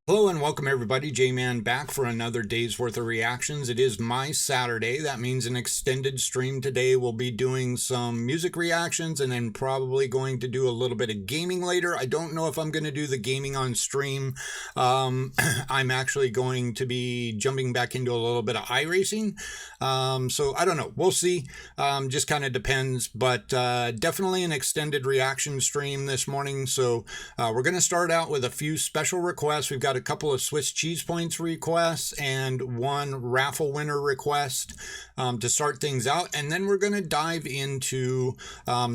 Hello and welcome everybody, J-Man back for another day's worth of reactions. It is my Saturday. That means an extended stream today. We'll be doing some music reactions and then probably going to do a little bit of gaming later. I don't know if I'm going to do the gaming on stream. I'm actually going to be jumping back into a little bit of iRacing. So I don't know. We'll see. Just kind of depends, but definitely an extended reaction stream this morning. So we're going to start out with a few special requests. We've got a couple of Swiss cheese points requests and one raffle winner request to start things out, and then we're going to dive into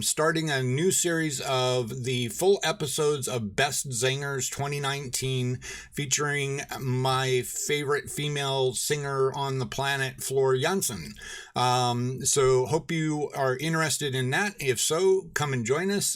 starting a new series of the full episodes of Best Zingers 2019 featuring my favorite female singer on the planet, Floor Jansen. So hope you are interested in that. If so, come and join us.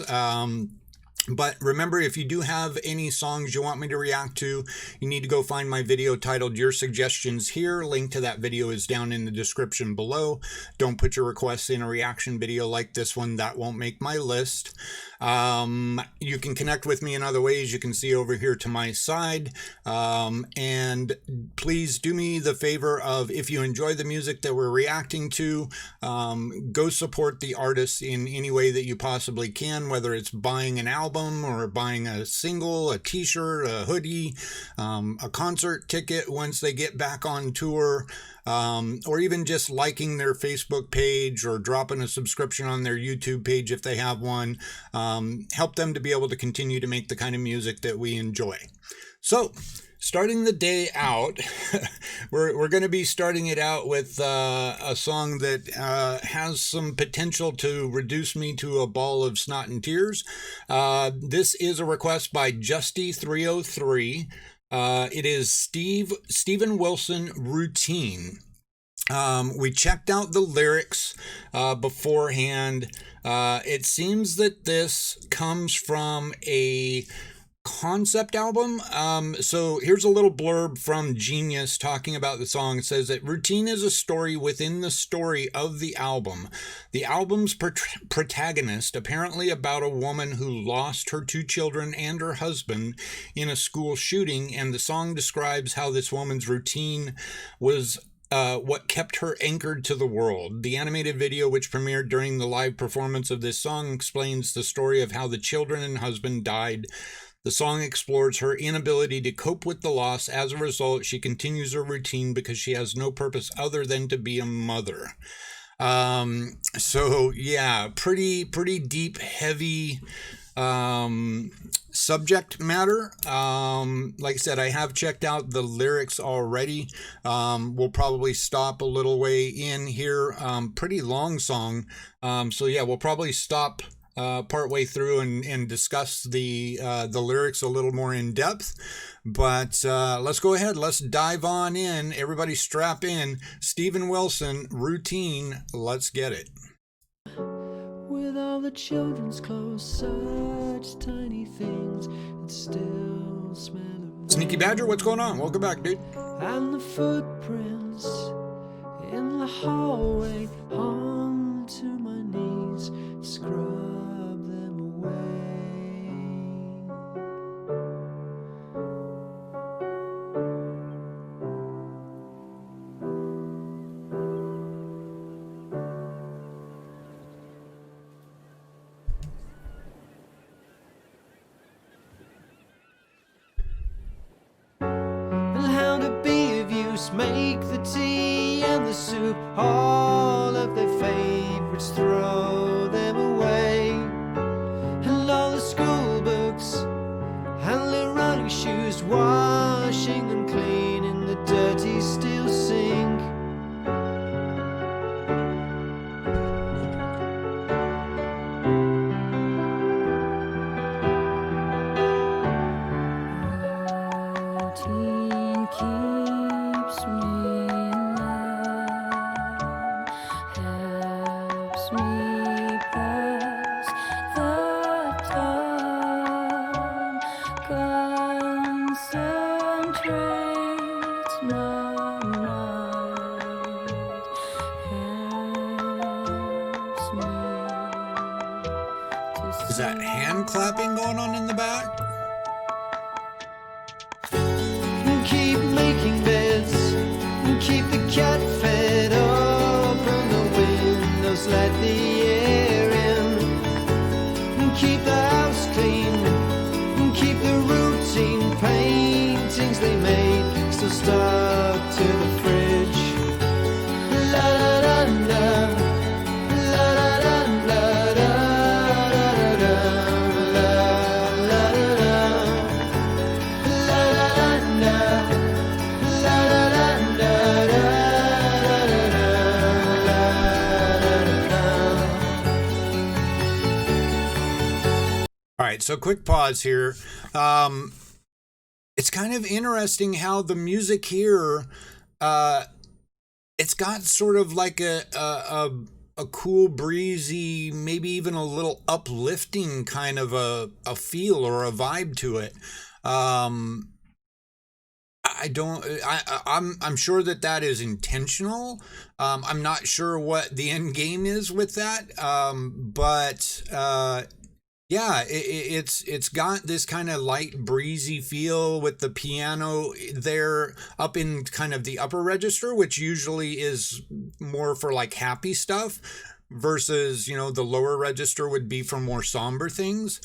But remember, if you do have any songs you want me to react to, you need to go find my video titled Your Suggestions Here. Link to that video is down in the description below. Don't put your requests in a reaction video like this one. That won't make my list. You can connect with me in other ways. You can see over here to my side. And please do me the favor of, if you enjoy the music that we're reacting to, go support the artists in any way that you possibly can, whether it's buying an album or buying a single, a t-shirt, a hoodie, a concert ticket once they get back on tour, or even just liking their Facebook page or dropping a subscription on their YouTube page if they have one. Help them to be able to continue to make the kind of music that we enjoy. So, starting the day out, we're going to be starting it out with a song that has some potential to reduce me to a ball of snot and tears. This is a request by Justy303. It is Steven Wilson, Routine. We checked out the lyrics beforehand. It seems that this comes from a concept album. So here's a little blurb from Genius talking about the song. It says that Routine is a story within the story of the album. The album's protagonist, apparently about a woman who lost her 2 children and her husband in a school shooting, and the song describes how this woman's routine was what kept her anchored to the world. The animated video, which premiered during the live performance of this song, explains the story of how the children and husband died. The song explores her inability to cope with the loss. As a result, she continues her routine because she has no purpose other than to be a mother. So yeah, pretty deep, heavy subject matter. Like I said, I have checked out the lyrics already. We'll probably stop a little way in here. Pretty long song. So yeah, we'll probably stop part way through and discuss the lyrics a little more in depth. But let's go ahead. Let's dive on in. Everybody strap in. Steven Wilson, Routine. Let's get it. With all the children's clothes, such tiny things, and still smell of Sneaky Badger, what's going on? Welcome back, dude. and the footprints in the hallway hung to my knees, scrub them away. And how to be of use, make the tea and the soup, all of their favorites, throw them away. And all the school books and their running shoes, washing them clean in the dirty steel sink. Routine keeps me in line, helps me pass the time, concentrates my mind, helps me to Is that hand clapping going on in the back? still stuck to the fridge. La da da da, la da da da da, la da la da da, la da da, la da da da da. All right, so quick pause here. It's kind of interesting how the music here, it's got sort of like a cool, breezy, maybe even a little uplifting kind of a feel or a vibe to it. I'm sure that is intentional. I'm not sure what the end game is with that. But yeah, it's got this kind of light breezy feel with the piano there up in kind of the upper register, which usually is more for like happy stuff versus, the lower register would be for more somber things.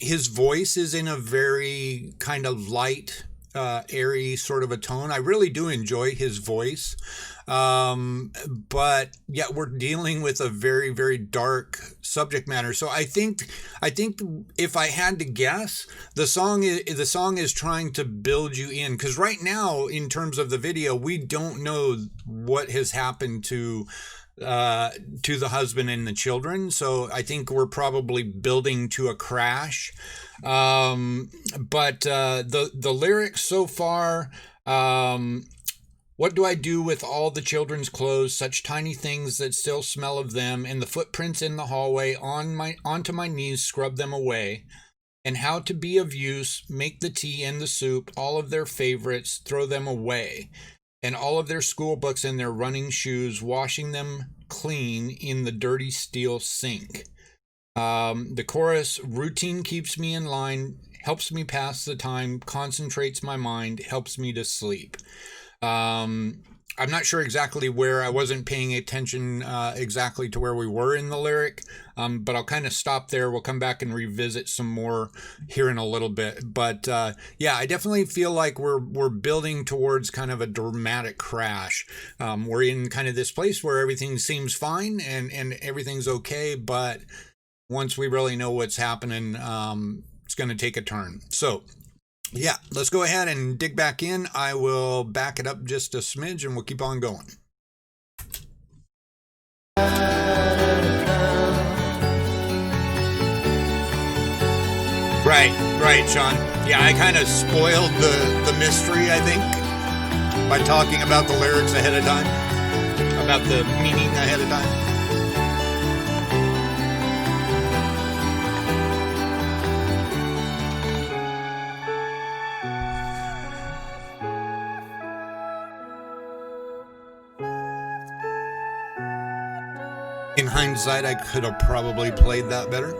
His voice is in a very kind of light, airy sort of a tone. I really do enjoy his voice. But yeah, we're dealing with a very, very dark subject matter. So I think if I had to guess, the song is trying to build you in, because right now, in terms of the video, we don't know what has happened to the husband and the children. So I think we're probably building to a crash. But the lyrics so far, what do I do with all the children's clothes, such tiny things that still smell of them, and the footprints in the hallway, onto my knees, scrub them away. And how to be of use, make the tea and the soup, all of their favorites, throw them away. And all of their school books and their running shoes, washing them clean in the dirty steel sink. The chorus, routine keeps me in line, helps me pass the time, concentrates my mind, helps me to sleep. I'm not sure exactly where. I wasn't paying attention exactly to where we were in the lyric, but I'll kind of stop there. We'll come back and revisit some more here in a little bit. But yeah, I definitely feel like we're building towards kind of a dramatic crash. We're in kind of this place where everything seems fine and everything's okay, but once we really know what's happening, it's going to take a turn. So yeah, let's go ahead and dig back in. I will back it up just a smidge and we'll keep on going. Right, Sean. Yeah, I kind of spoiled the mystery, I think, by talking about the lyrics ahead of time, about the meaning ahead of time. In hindsight, I could have probably played that better.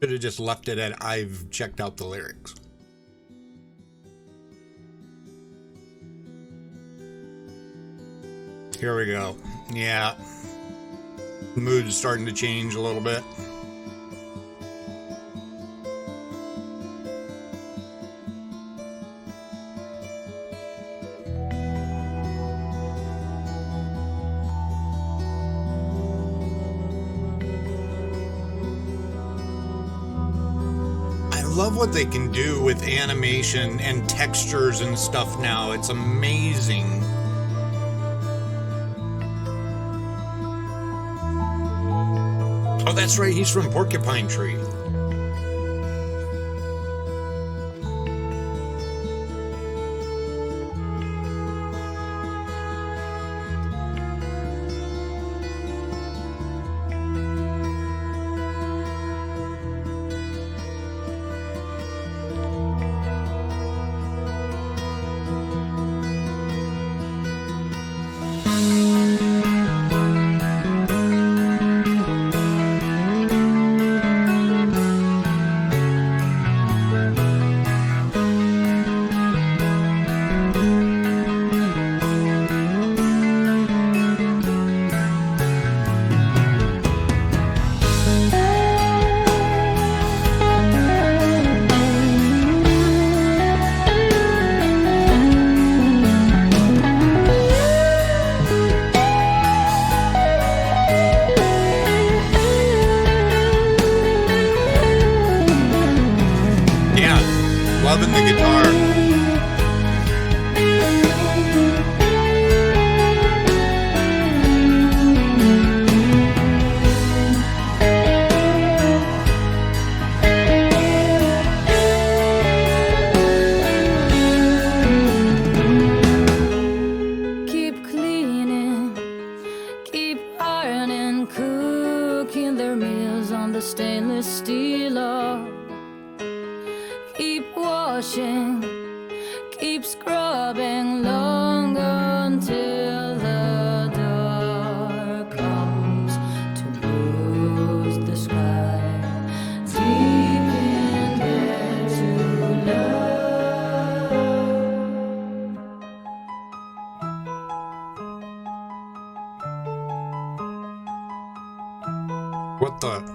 Should have just left it at I've checked out the lyrics. Here we go. Yeah. Mood's starting to change a little bit. I love what they can do with animation and textures and stuff now. It's amazing. Oh, that's right. He's from Porcupine Tree. Keep scrubbing long until the dark comes to bruise the sky. Deep in there to love. What the?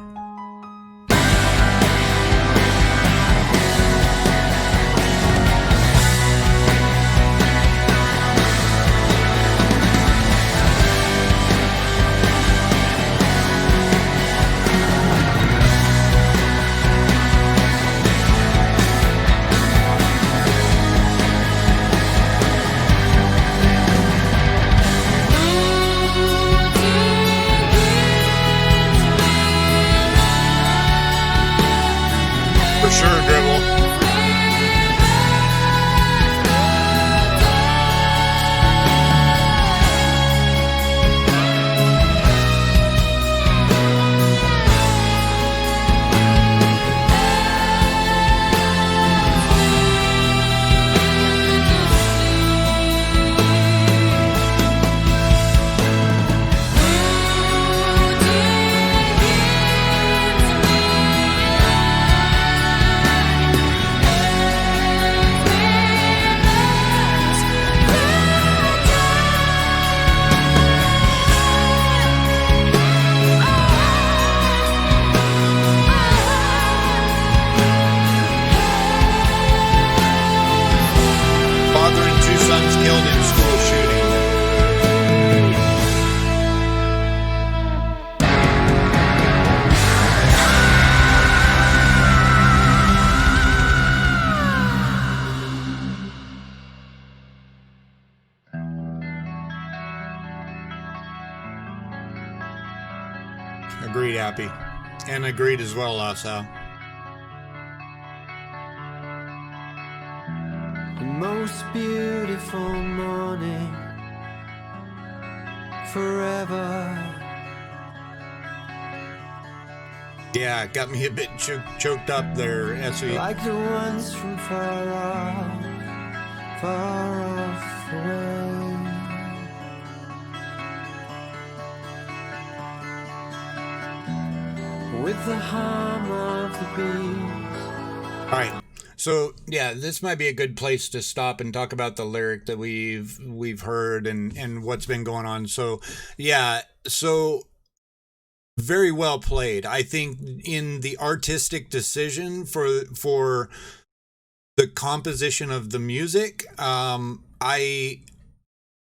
For sure, Dribble. Father and two sons killed in school shooting. Agreed, Happy. And agreed as well, Lasso. The most beautiful morning forever. Yeah, it got me a bit choked up there, SE. Like the ones from far off away. With the hum of the bees. All right. So yeah, this might be a good place to stop and talk about the lyric that we've heard and what's been going on. So yeah, so very well played. I think in the artistic decision for the composition of the music,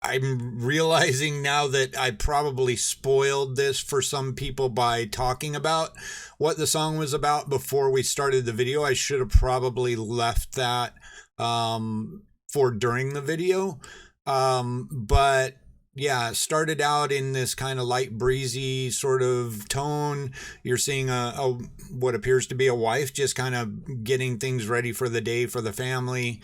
I'm realizing now that I probably spoiled this for some people by talking about what the song was about before we started the video. I should have probably left that for during the video. But yeah, it started out in this kind of light breezy sort of tone. You're seeing a what appears to be a wife just kind of getting things ready for the day for the family.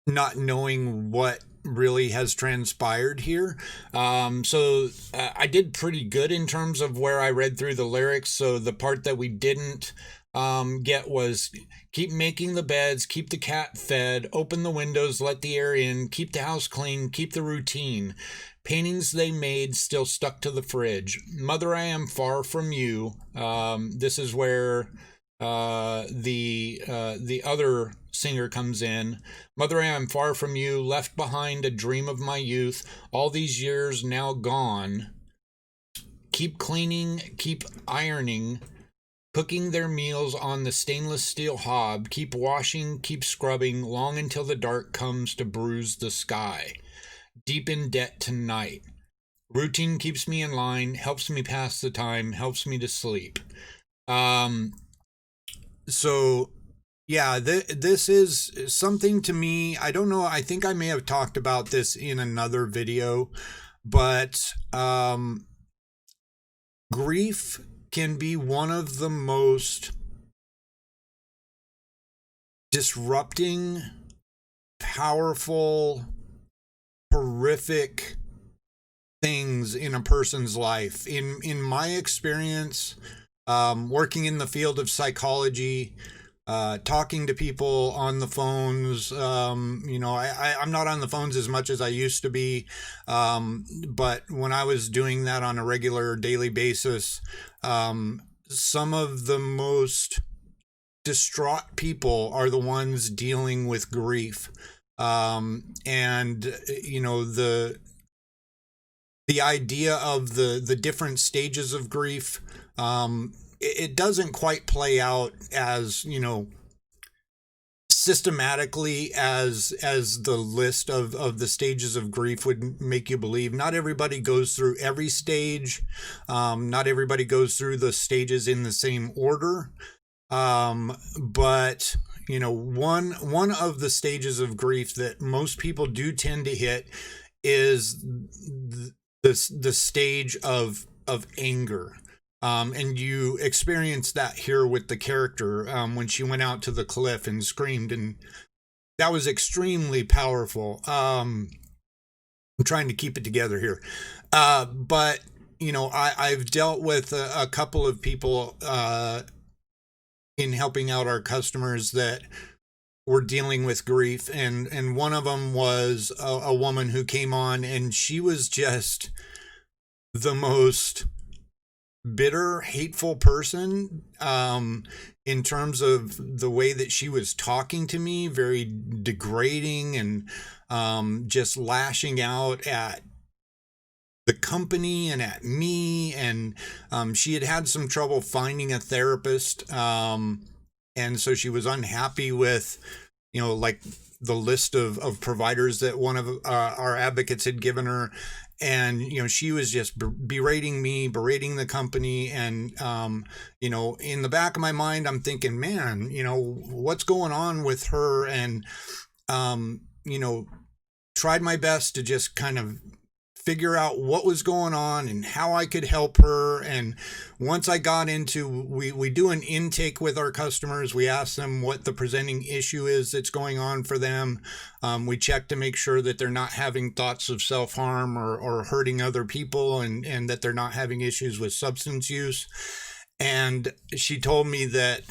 Not knowing what really has transpired here. So I did pretty good in terms of where I read through the lyrics. So the part that we didn't get was keep making the beds, keep the cat fed, open the windows, let the air in, keep the house clean, keep the routine. Paintings they made still stuck to the fridge. Mother, I am far from you. This is where the other singer comes in. Mother, I am far from you, left behind a dream of my youth, all these years now gone. Keep cleaning, keep ironing, cooking their meals on the stainless steel hob, keep washing, keep scrubbing, long until the dark comes to bruise the sky. Deep in debt tonight. Routine keeps me in line, helps me pass the time, helps me to sleep. So yeah, this is something to me. I don't know. I think I may have talked about this in another video, but grief can be one of the most disrupting, powerful, horrific things in a person's life. In my experience, working in the field of psychology, talking to people on the phones. I'm not on the phones as much as I used to be. But when I was doing that on a regular daily basis, some of the most distraught people are the ones dealing with grief. And the idea of the different stages of grief, it doesn't quite play out as, systematically as the list of the stages of grief would make you believe. Not everybody goes through every stage. Not everybody goes through the stages in the same order. But one of the stages of grief that most people do tend to hit is the stage of anger. And you experience that here with the character when she went out to the cliff and screamed, and that was extremely powerful. I'm trying to keep it together here, but I've dealt with a couple of people in helping out our customers that were dealing with grief, and one of them was a woman who came on, and she was just the most bitter, hateful person, in terms of the way that she was talking to me, very degrading, and just lashing out at the company and at me. And she had some trouble finding a therapist, and so she was unhappy with like the list of providers that one of our advocates had given her. And she was just berating me, berating the company, and in the back of my mind I'm thinking, man, what's going on with her? And tried my best to just kind of figure out what was going on and how I could help her. And once I got into, we do an intake with our customers. We ask them what the presenting issue is that's going on for them. We check to make sure that they're not having thoughts of self-harm or hurting other people, and that they're not having issues with substance use. And she told me that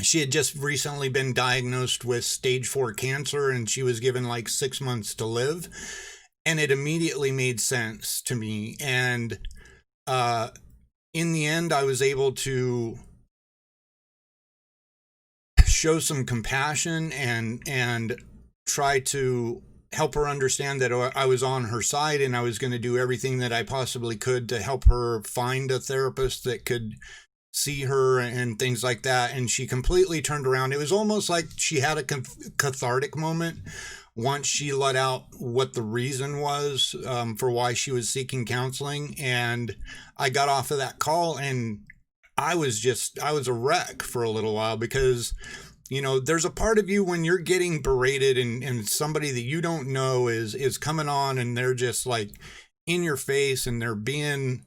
she had just recently been diagnosed with stage 4 cancer, and she was given like 6 months to live. And it immediately made sense to me. And in the end, I was able to show some compassion and try to help her understand that I was on her side, and I was going to do everything that I possibly could to help her find a therapist that could see her and things like that. And she completely turned around. It was almost like she had a cathartic moment once she let out what the reason was for why she was seeking counseling. And I got off of that call, and I was a wreck for a little while, because there's a part of you when you're getting berated and somebody that you don't know is coming on, and they're just like in your face and they're being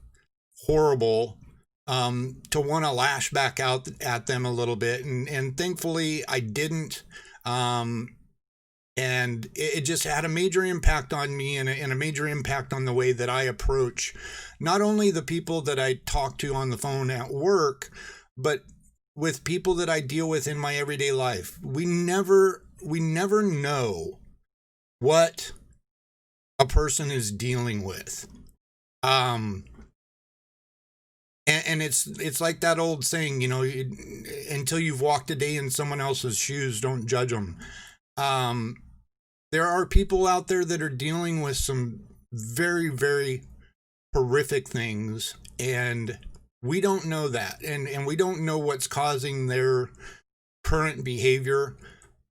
horrible, to want to lash back out at them a little bit. And thankfully I didn't. And it just had a major impact on me, and a major impact on the way that I approach not only the people that I talk to on the phone at work, but with people that I deal with in my everyday life. We never know what a person is dealing with. And it's like that old saying, until you've walked a day in someone else's shoes, don't judge them. There are people out there that are dealing with some very, very horrific things, and we don't know that. And we don't know what's causing their current behavior.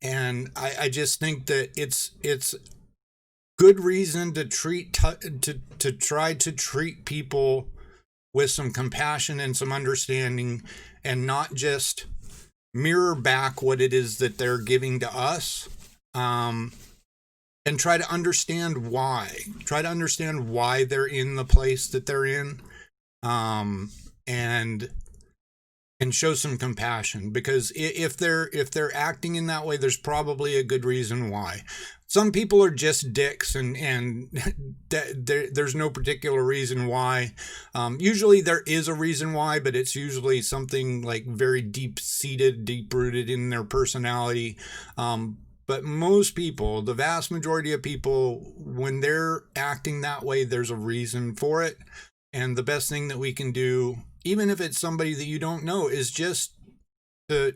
And I just think that it's good reason to try to treat people with some compassion and some understanding, and not just mirror back what it is that they're giving to us, and try to understand why. Try to understand why they're in the place that they're in, and and show some compassion, because if they're acting in that way, there's probably a good reason why. Some people are just dicks, and there's no particular reason why. Usually there is a reason why, but it's usually something like very deep-seated, deep-rooted in their personality. But most people, the vast majority of people, when they're acting that way, there's a reason for it. And the best thing that we can do, even if it's somebody that you don't know, is just to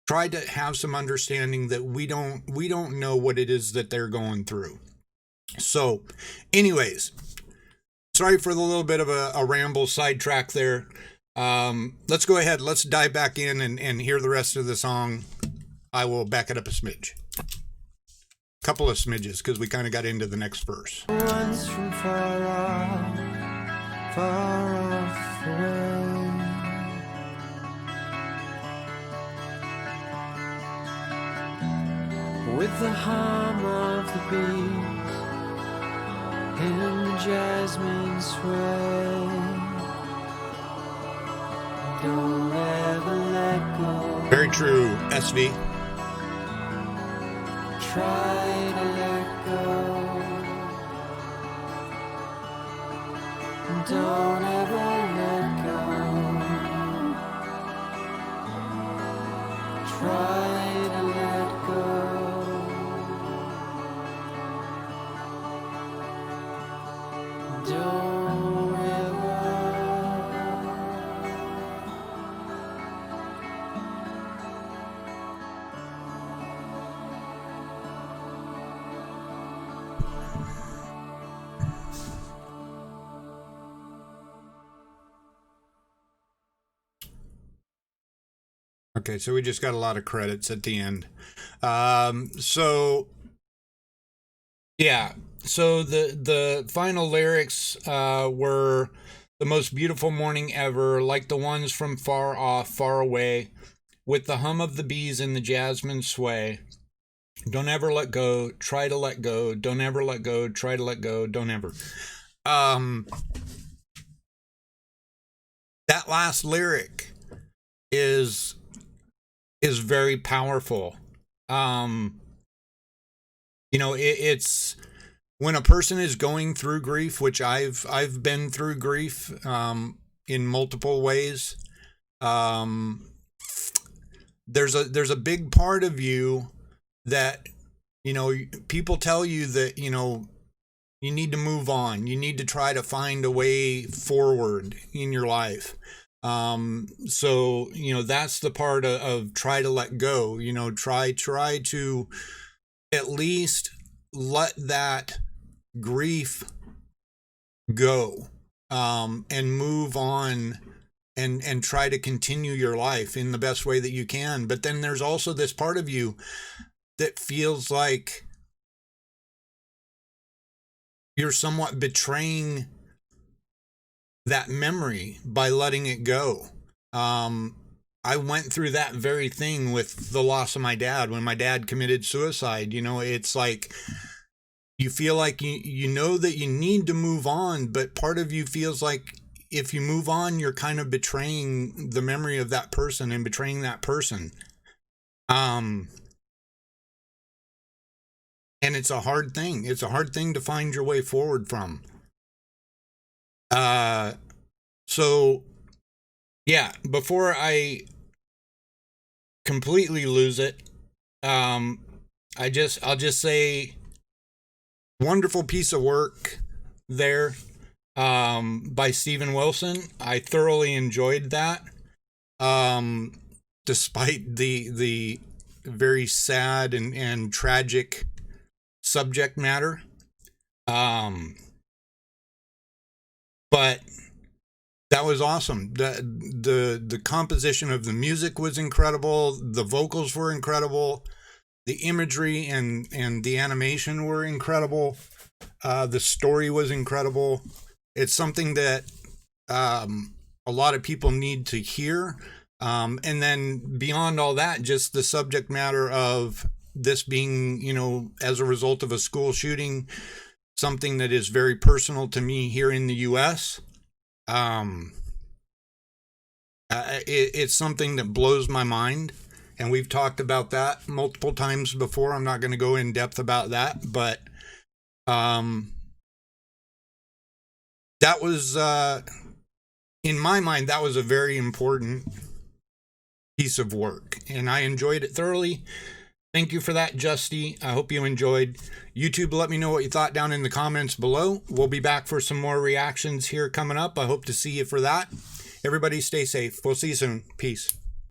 try to have some understanding that we don't know what it is that they're going through. So anyways, sorry for the little bit of a ramble sidetrack there. Let's go ahead. Let's dive back in and hear the rest of the song. I will back it up a smidge. Couple of smidges, because we kind of got into the next verse. Runs from far off away. With the hum of the bees and the jasmine sway. Don't ever let go. Very true, SV. Try to let go. Don't ever let go. Try to let go. Don't ever. Okay, so we just got a lot of credits at the end. So yeah, so the final lyrics were the most beautiful morning ever, like the ones from far off, far away, with the hum of the bees and the jasmine sway. Don't ever let go, try to let go, don't ever let go, try to let go, don't ever. That last lyric is very powerful. It's when a person is going through grief, which I've been through grief in multiple ways. There's a big part of you that, people tell you that, you need to move on. You need to try to find a way forward in your life. So, that's the part of try to let go, try to at least let that grief go, and move on and try to continue your life in the best way that you can. But then there's also this part of you that feels like you're somewhat betraying that memory by letting it go. I went through that very thing with the loss of my dad. When my dad committed suicide, it's like you feel like you know that you need to move on, but part of you feels like if you move on, you're kind of betraying the memory of that person and betraying that person. And it's a hard thing. It's a hard thing to find your way forward from. So yeah, before I completely lose it, I'll just say wonderful piece of work there, by Steven Wilson. I thoroughly enjoyed that. Despite the very sad and tragic subject matter. But that was awesome. The composition of the music was incredible. The vocals were incredible. The imagery and the animation were incredible. The story was incredible. It's something that a lot of people need to hear. And then beyond all that, just the subject matter of this being, as a result of a school shooting, something that is very personal to me here in the U.S. It's something that blows my mind, and we've talked about that multiple times before. I'm not going to go in depth about that, but that was, in my mind, that was a very important piece of work, and I enjoyed it thoroughly. Thank you for that, Justy. I hope you enjoyed. YouTube, let me know what you thought down in the comments below. We'll be back for some more reactions here coming up. I hope to see you for that. Everybody stay safe. We'll see you soon. Peace.